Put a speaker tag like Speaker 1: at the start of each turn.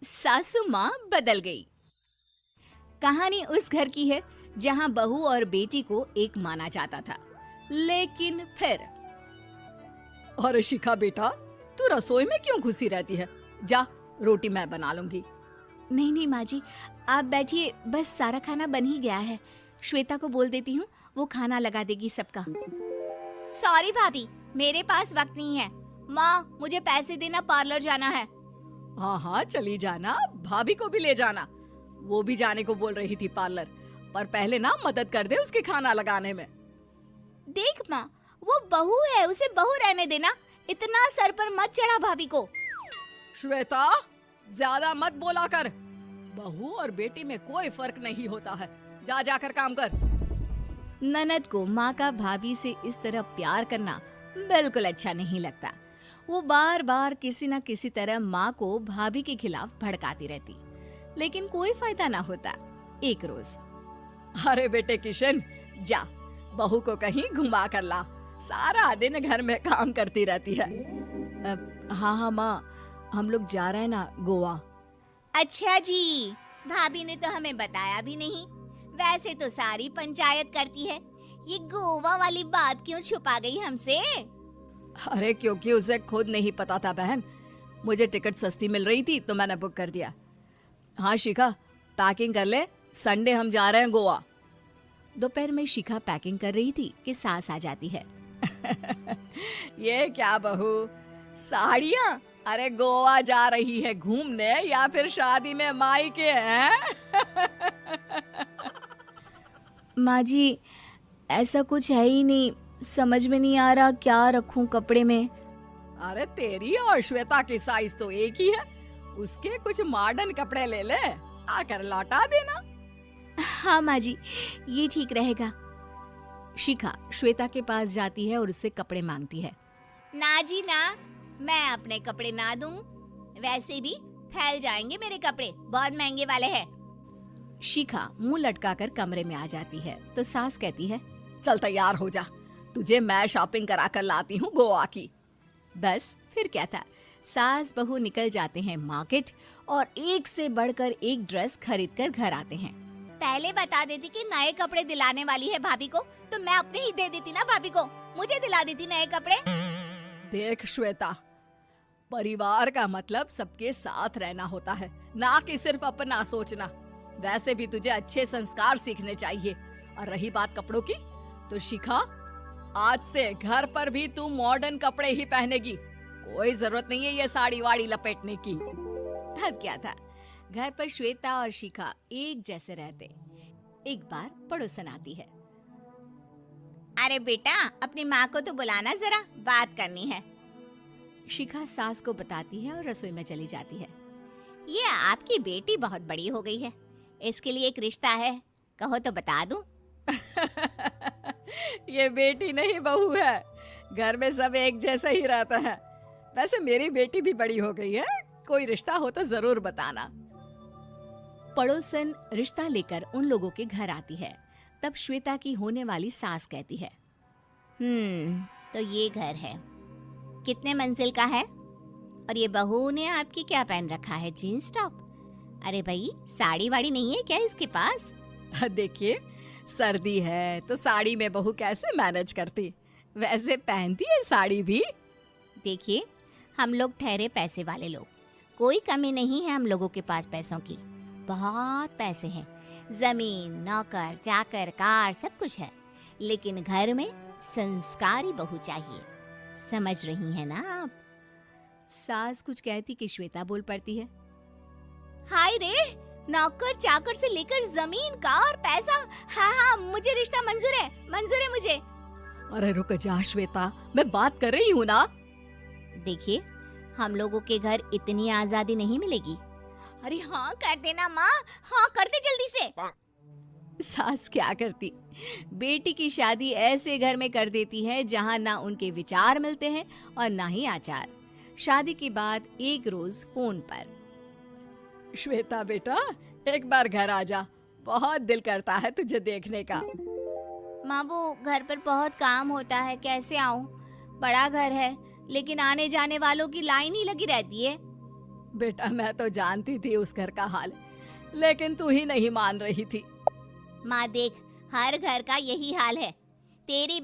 Speaker 1: सासू माँ बदल गई। कहानी उस घर की है जहाँ बहू और बेटी को एक माना जाता था, लेकिन फिर
Speaker 2: अरे शिखा बेटा, तू रसोई में क्यों घुसी रहती है? जा, रोटी मैं बना लूंगी।
Speaker 1: नहीं नहीं माँ जी, आप बैठिए, बस सारा खाना बन ही गया है। श्वेता को बोल देती हूँ, वो खाना लगा देगी सबका। सॉरी भाभी, मेरे पास वक्त नहीं है। माँ, मुझे पैसे देना, पार्लर जाना है।
Speaker 2: हाँ हाँ चली जाना, भाभी को भी ले जाना। वो भी जाने को बोल रही थी पार्लर, पर पहले ना मदद कर दे उसके खाना लगाने में।
Speaker 1: देख माँ, वो बहू है, उसे बहू रहने देना। इतना सर पर मत चढ़ा भाभी को।
Speaker 2: श्वेता, ज्यादा मत बोला कर। बहू और बेटी में कोई फर्क नहीं होता है। जा जाकर काम कर।
Speaker 1: ननद को माँ का भाभी से इस तरह प्यार करना बिल्कुल अच्छा नहीं लगता। वो बार बार किसी न किसी तरह माँ को भाभी के खिलाफ भड़काती रहती, लेकिन कोई फायदा ना होता। एक रोज,
Speaker 2: अरे बेटे किशन, जा बहू को कहीं घुमा कर ला। सारा दिन घर में काम करती रहती है।
Speaker 1: हाँ हाँ माँ, हम लोग जा रहे हैं ना गोवा। अच्छा जी, भाभी ने तो हमें बताया भी नहीं। वैसे तो सारी पंचायत करती है, ये गोवा वाली बात क्यों छुपा गई हमसे?
Speaker 2: अरे क्योंकि उसे खुद नहीं पता था बहन। मुझे टिकट सस्ती मिल रही थी तो मैंने बुक कर दिया। हाँ शिखा, पैकिंग कर ले, संडे हम जा रहे हैं गोवा।
Speaker 1: दोपहर में शिखा पैकिंग कर रही थी कि सास आ जाती है।
Speaker 2: ये क्या बहू, साड़ियाँ? अरे गोवा जा रही है घूमने या फिर शादी में मायके हैं?
Speaker 1: माँ जी, ऐसा कुछ है ही नहीं, समझ में नहीं आ रहा क्या रखूं कपड़े में।
Speaker 2: अरे तेरी और श्वेता की साइज तो एक ही है। उसके कुछ मॉडर्न कपड़े ले ले, आकर लौटा देना।
Speaker 1: हाँ माँ जी, ये ठीक रहेगा। शिखा श्वेता के पास जाती है और उससे कपड़े मांगती है। ना जी ना, मैं अपने कपड़े ना दूं। वैसे भी फैल जाएंगे मेरे कपड़े, बहुत महंगे वाले हैं। शिखा मुंह लटकाकर कमरे में आ जाती है तो सास कहती है,
Speaker 2: चल तैयार हो जा, तुझे मैं शॉपिंग करा कर लाती हूँ गोवा की।
Speaker 1: बस फिर क्या था, सास बहू निकल जाते हैं मार्केट और एक से बढ़कर एक ड्रेस खरीद कर घर आते हैं। पहले बता देती कि नए कपड़े दिलाने वाली है भाभी को, तो मैं अपने ही दे देती ना भाभी को, मुझे दिला देती नए कपड़े।
Speaker 2: देख श्वेता, परिवार का मतलब सबके साथ रहना होता है, ना कि सिर्फ अपना सोचना। वैसे भी तुझे अच्छे संस्कार सीखने चाहिए। और रही बात कपड़ों की, तो शिखा, आज से घर पर भी तू मॉडर्न कपड़े ही पहनेगी। कोई जरूरत नहीं है ये साड़ी वाड़ी लपेटने की।
Speaker 1: अब क्या था, घर पर श्वेता और शिखा एक जैसे रहते। एक बार पड़ोसन आती है। अरे बेटा, अपनी माँ को तो बुलाना जरा, बात करनी है। शिखा सास को बताती है और रसोई में चली जाती है। ये आपकी बेटी बहुत बड़ी हो गई है, इसके लिए एक रिश्ता है, कहो तो बता दूं।
Speaker 2: ये बेटी नहीं बहू है, घर में सब एक जैसा ही रहता है। वैसे मेरी बेटी भी बड़ी हो गई है, कोई रिश्ता हो तो जरूर बताना।
Speaker 1: पड़ोसन रिश्ता लेकर उन लोगों के घर आती है। तब श्वेता की होने वाली सास कहती है, तो ये घर है, कितने मंजिल का है? और ये बहू ने आपकी क्या पहन रखा है, जीन्स टॉप? अरे भाई, साड़ी वाड़ी नहीं है क्या इसके पास?
Speaker 2: देखिए, सर्दी है तो साड़ी में बहू कैसे मैनेज करती, वैसे पहनती है साड़ी भी।
Speaker 1: देखिए, हम लोग ठहरे पैसे वाले लोग, कोई कमी नहीं है हम लोगों के पास पैसों की, बहुत पैसे हैं, जमीन, नौकर चाकर, कार, सब कुछ है, लेकिन घर में संस्कारी बहू चाहिए। समझ रही हैं ना आप? सास कुछ कहती कि श्वेता बोल पड़ती है, हाय रे, नौकर चाकर से लेकर जमीन, कार, पैसा, हाँ हाँ, मुझे रिश्ता मंजूर है, मंजूर है मुझे।
Speaker 2: अरे रुक जा श्वेता, मैं बात कर रही हूँ ना।
Speaker 1: देखिए, हम लोगों के घर इतनी आजादी नहीं मिलेगी। अरे हाँ कर देना माँ, हाँ कर दे जल्दी से। सास क्या करती, बेटी की शादी ऐसे घर में कर देती है जहाँ ना उनके विचार मिलते हैं और ना ही आचार। शादी के बाद एक रोज फोन पर,
Speaker 2: श्वेता बेटा, एक बार घर आ जा, बहुत दिल करता है तुझे देखने का।
Speaker 1: माँ, वो घर पर बहुत काम होता है, कैसे आऊँ? बड़ा घर है, लेकिन आने जाने वालों की लाइन ही लगी रहती है।
Speaker 2: बेटा मैं तो जानती थी उस घर का हाल, लेकिन तू ही नहीं मान रही थी।
Speaker 1: माँ देख, हर घर का यही हाल है। तेरी